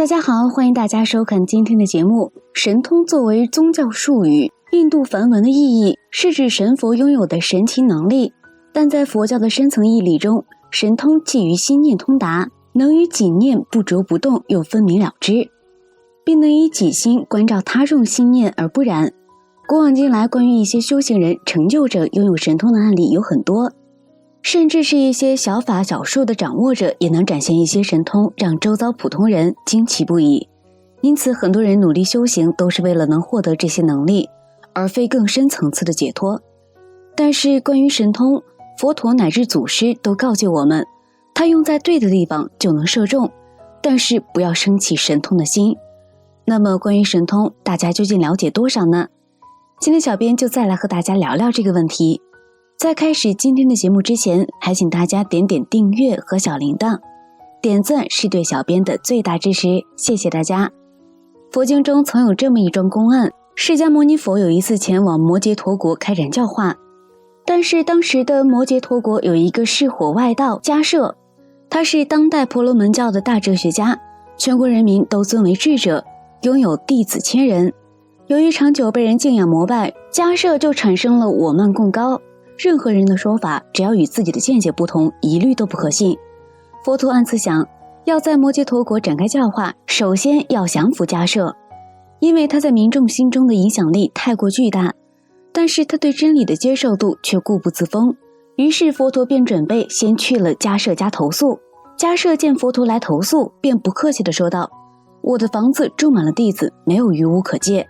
大家好，欢迎大家收看今天的节目。神通作为宗教术语，印度梵文的意义是指神佛拥有的神奇能力，但在佛教的深层义理中，神通基于心念通达，能与己念不着不动又分明了之，并能以己心关照他众心念而不染。古往今来，关于一些修行人、成就者拥有神通的案例有很多，甚至是一些小法小术的掌握者也能展现一些神通，让周遭普通人惊奇不已。因此很多人努力修行都是为了能获得这些能力，而非更深层次的解脱。但是关于神通，佛陀乃至祖师都告诫我们，它用在对的地方就能射中，但是不要升起神通的心。那么关于神通，大家究竟了解多少呢？今天小编就再来和大家聊聊这个问题。在开始今天的节目之前，还请大家点点订阅和小铃铛，点赞是对小编的最大支持，谢谢大家。佛经中曾有这么一桩公案，释迦牟尼佛有一次前往摩羯陀国开展教化，但是当时的摩羯陀国有一个嗜火外道迦摄，他是当代婆罗门教的大哲学家，全国人民都尊为智者，拥有弟子1000人。由于长久被人敬仰膜拜，迦摄就产生了我慢共高，任何人的说法只要与自己的见解不同，一律都不可信。佛陀暗自想，要在摩羯陀国展开教化，首先要降服迦摄，因为他在民众心中的影响力太过巨大，但是他对真理的接受度却固步自封。于是佛陀便准备先去了迦摄家投诉。迦摄见佛陀来投诉，便不客气地说道，我的房子住满了弟子，没有余屋可借，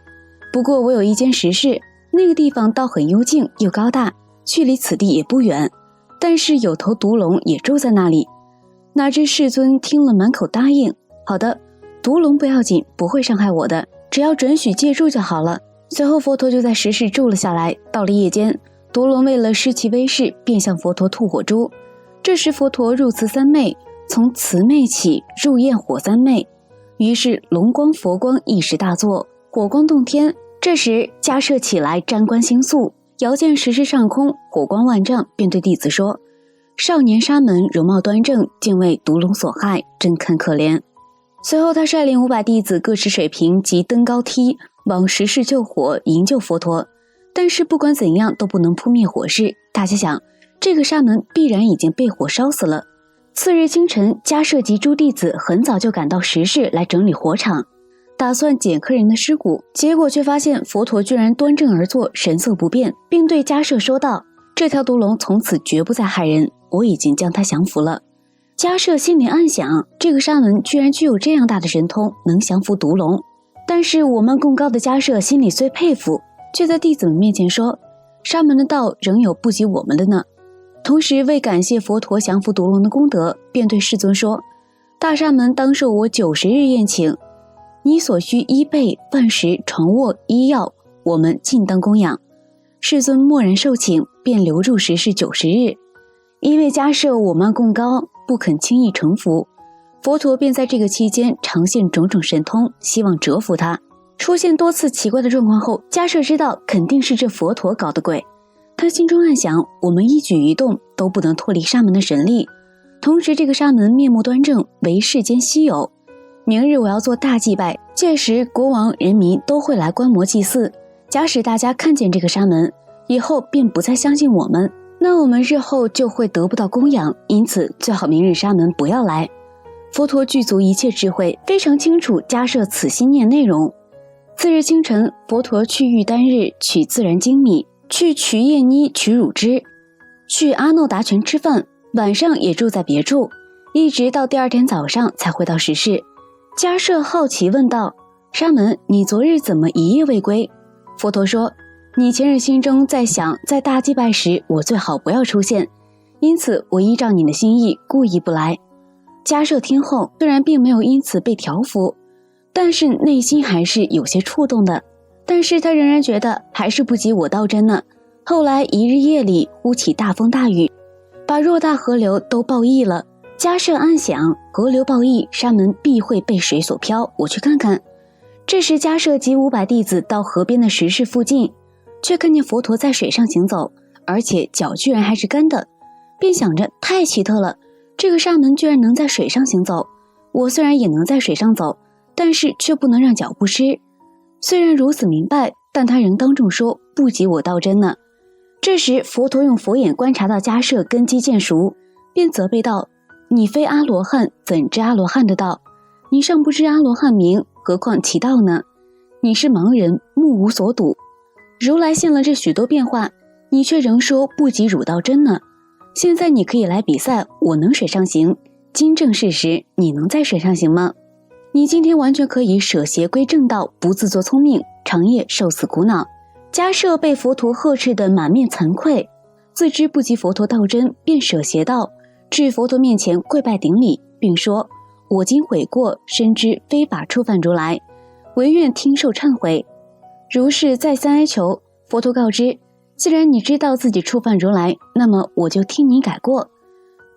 不过我有一间实室，那个地方倒很幽静又高大，距离此地也不远，但是有头毒龙也住在那里。哪知世尊听了满口答应，好的，毒龙不要紧，不会伤害我的，只要准许借住就好了。随后佛陀就在实室住了下来。到了夜间，毒龙为了失其威势，便向佛陀吐火珠。这时佛陀入慈三昧，从慈昧起入焰火三昧，于是龙光佛光一时大作，火光洞天。这时迦摄起来瞻观星宿，遥见石室上空火光万丈，便对弟子说，少年沙门容貌端正，竟为毒龙所害，真堪可怜。随后他率领500弟子各持水瓶及登高梯，往石室救火营救佛陀，但是不管怎样都不能扑灭火势。大家想，这个沙门必然已经被火烧死了。次日清晨，迦摄及诸弟子很早就赶到石室来整理火场，打算捡客人的尸骨，结果却发现佛陀居然端正而坐，神色不变，并对迦摄说道，这条毒龙从此绝不再害人，我已经将它降服了。迦摄心里暗想，这个沙门居然具有这样大的神通，能降服毒龙。但是我慢共高的迦摄心里虽佩服，却在弟子们面前说，沙门的道仍有不及我们的呢。同时为感谢佛陀降服毒龙的功德，便对世尊说，大沙门当受我90日宴请，你所需衣被、饭食、床卧、医药，我们尽当供养。世尊默然受请，便留住石室90日。因为迦摄我慢共高，不肯轻易臣服，佛陀便在这个期间常现种种神通，希望折服他。出现多次奇怪的状况后，迦摄知道肯定是这佛陀搞的鬼。他心中暗想，我们一举一动都不能脱离沙门的神力，同时这个沙门面目端正，为世间稀有。明日我要做大祭拜，届时国王人民都会来观摩祭祀，假使大家看见这个沙门以后便不再相信我们，那我们日后就会得不到供养，因此最好明日沙门不要来。佛陀具足一切智慧，非常清楚迦摄此心念内容。次日清晨，佛陀去玉丹日取自然精米，去瞿夜尼取乳汁，去阿耨达泉吃饭，晚上也住在别处，一直到第2天早上才回到石室。迦摄好奇问道，沙门，你昨日怎么一夜未归？佛陀说，你前日心中在想，在大祭拜时我最好不要出现，因此我依照你的心意故意不来。迦摄听后虽然并没有因此被调服，但是内心还是有些触动的，但是他仍然觉得还是不及我道真呢。后来一日夜里忽起大风大雨，把偌大河流都暴溢了。迦摄暗想，河流暴溢，沙门必会被水所漂，我去看看。这时迦摄及500弟子到河边的石室附近，却看见佛陀在水上行走，而且脚居然还是干的，便想着太奇特了，这个沙门居然能在水上行走，我虽然也能在水上走，但是却不能让脚不湿。虽然如此明白，但他仍当众说不及我道真呢。这时佛陀用佛眼观察到迦摄根基渐熟，便责备道：你非阿罗汉，怎知阿罗汉的道？你尚不知阿罗汉名，何况其道呢？你是盲人，目无所睹。如来现了这许多变化，你却仍说不及汝道真呢。现在你可以来比赛，我能水上行，今正是时，你能在水上行吗？你今天完全可以舍邪归正道，不自作聪明，长夜受此苦恼。迦摄被佛陀呵斥得满面惭愧，自知不及佛陀道真，便舍邪道，至佛陀面前跪拜顶礼，并说：我今悔过，深知非法触犯如来，唯愿听受忏悔。如是再三哀求，佛陀告知：既然你知道自己触犯如来，那么我就听你改过。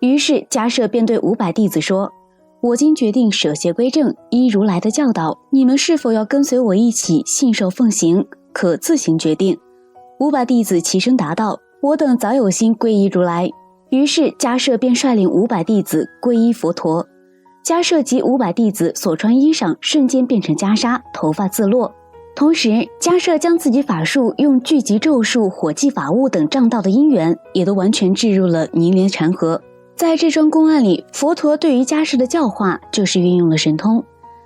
于是迦摄便对500弟子说：我今决定舍邪归正，依如来的教导，你们是否要跟随我一起信受奉行，可自行决定。500弟子齐声答道：我等早有心皈依如来。于是迦摄便率领500弟子皈依佛陀。迦摄及500弟子所穿衣裳瞬间变成袈裟，头发自落。同时迦摄将自己法术用聚集咒术、火祭法物等障道的因缘也都完全置入了凝莲禅河。在这桩公案里，佛陀对于迦摄的教化就是运用了神通，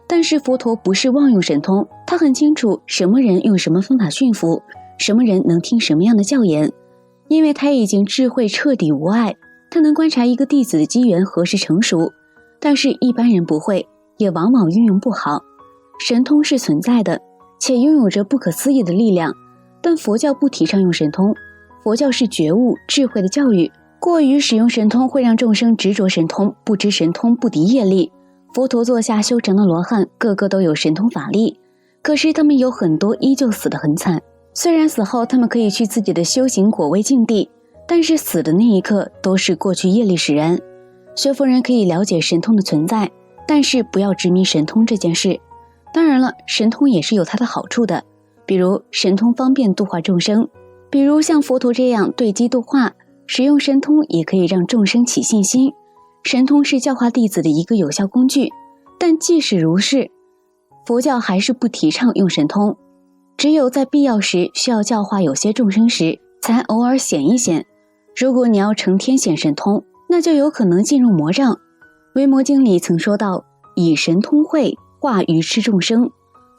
但是佛陀不是妄用神通，他很清楚什么人用什么方法驯服，什么人能听什么样的教言，因为他已经智慧彻底无碍，他能观察一个弟子的机缘何时成熟，但是一般人不会，也往往运用不好。神通是存在的，且拥有着不可思议的力量，但佛教不提倡用神通，佛教是觉悟智慧的教育，过于使用神通会让众生执着神通，不知神通不敌业力。佛陀座下修成的罗汉个个都有神通法力，可是他们有很多依旧死得很惨。虽然死后他们可以去自己的修行果位境地，但是死的那一刻都是过去业力使然。学佛人可以了解神通的存在，但是不要执迷神通这件事。当然了，神通也是有它的好处的，比如神通方便度化众生，比如像佛陀这样对机度化，使用神通也可以让众生起信心。神通是教化弟子的一个有效工具，但即使如是，佛教还是不提倡用神通，只有在必要时需要教化有些众生时，才偶尔显一显。如果你要成天显神通，那就有可能进入魔障。维摩经里曾说到，以神通会化愚痴众生，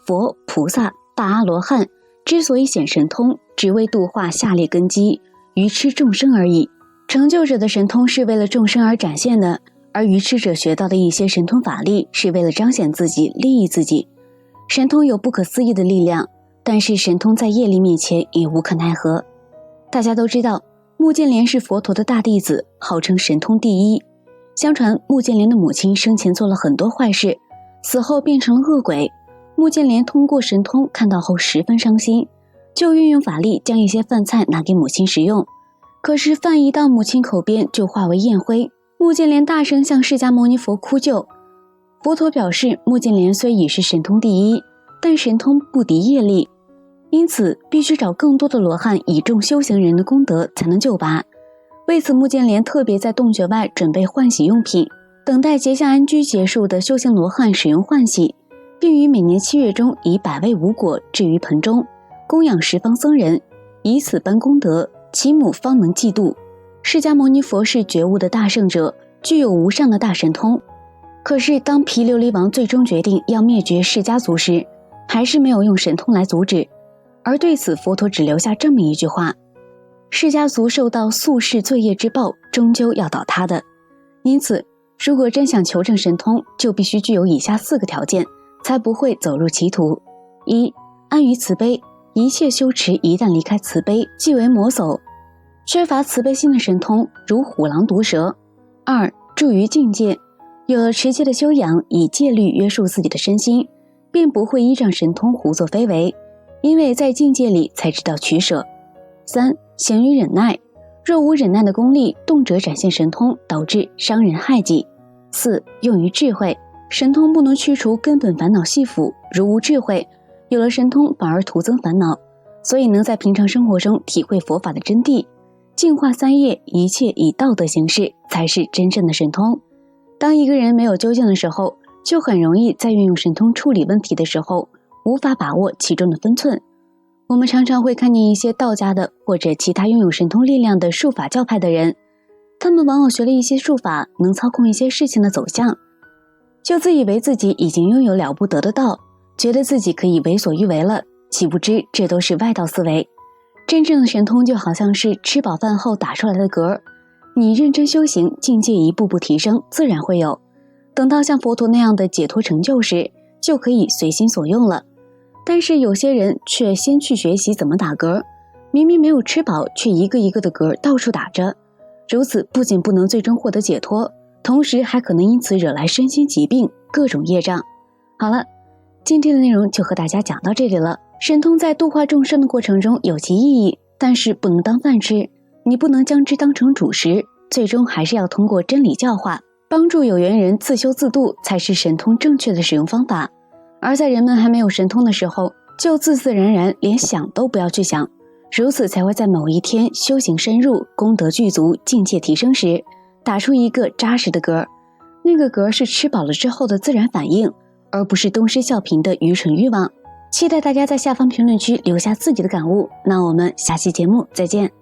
佛、菩萨、大阿罗汉之所以显神通，只为度化下列根基愚痴众生而已。成就者的神通是为了众生而展现的，而愚痴者学到的一些神通法力是为了彰显自己、利益自己。神通有不可思议的力量，但是神通在业力面前也无可奈何。大家都知道，目犍连是佛陀的大弟子，号称神通第一。相传目犍连的母亲生前做了很多坏事，死后变成了恶鬼。目犍连通过神通看到后十分伤心，就运用法力将一些饭菜拿给母亲食用。可是饭一到母亲口边就化为焰灰，目犍连大声向释迦牟尼佛哭救。佛陀表示，目犍连虽已是神通第一，但神通不敌业力，因此必须找更多的罗汉以众修行人的功德才能救拔。为此，目犍连特别在洞穴外准备换洗用品，等待结下安居结束的修行罗汉使用换洗，并于每年7月中以100味无果置于盆中，供养十方僧人，以此般功德，其母方能嫉妒。释迦牟尼佛是觉悟的大圣者，具有无上的大神通。可是当毗琉璃王最终决定要灭绝释迦族时，还是没有用神通来阻止。而对此，佛陀只留下这么一句话：释迦族受到宿世罪业之报，终究要倒塌的。因此，如果真想求证神通，就必须具有以下4个条件，才不会走入歧途。1. 安于慈悲，一切修持一旦离开慈悲，即为魔走。缺乏慈悲心的神通，如虎狼毒蛇。2. 住于境界，有了持戒的修养，以戒律约束自己的身心，便不会依仗神通胡作非为，因为在境界里才知道取舍。3. 行于忍耐，若无忍耐的功力，动辄展现神通，导致伤人害己。4. 用于智慧，神通不能去除根本烦恼系缚，如无智慧，有了神通反而徒增烦恼，所以能在平常生活中体会佛法的真谛，净化三业，一切以道德行事，才是真正的神通。当一个人没有究竟的时候，就很容易在运用神通处理问题的时候无法把握其中的分寸。我们常常会看见一些道家的或者其他拥有神通力量的术法教派的人，他们往往学了一些术法，能操控一些事情的走向，就自以为自己已经拥有了不得的道，觉得自己可以为所欲为了，岂不知这都是外道思维。真正的神通就好像是吃饱饭后打出来的嗝，你认真修行，境界一步步提升，自然会有。等到像佛陀那样的解脱成就时，就可以随心所用了。但是有些人却先去学习怎么打嗝，明明没有吃饱，却一个一个的嗝到处打着，如此不仅不能最终获得解脱，同时还可能因此惹来身心疾病，各种业障。好了，今天的内容就和大家讲到这里了。神通在度化众生的过程中有其意义，但是不能当饭吃，你不能将之当成主食，最终还是要通过真理教化，帮助有缘人自修自度，才是神通正确的使用方法。而在人们还没有神通的时候，就自自然然连想都不要去想，如此才会在某一天修行深入，功德具足，境界提升时，打出一个扎实的嗝。那个嗝是吃饱了之后的自然反应，而不是东施效颦的愚蠢欲望。期待大家在下方评论区留下自己的感悟，那我们下期节目再见。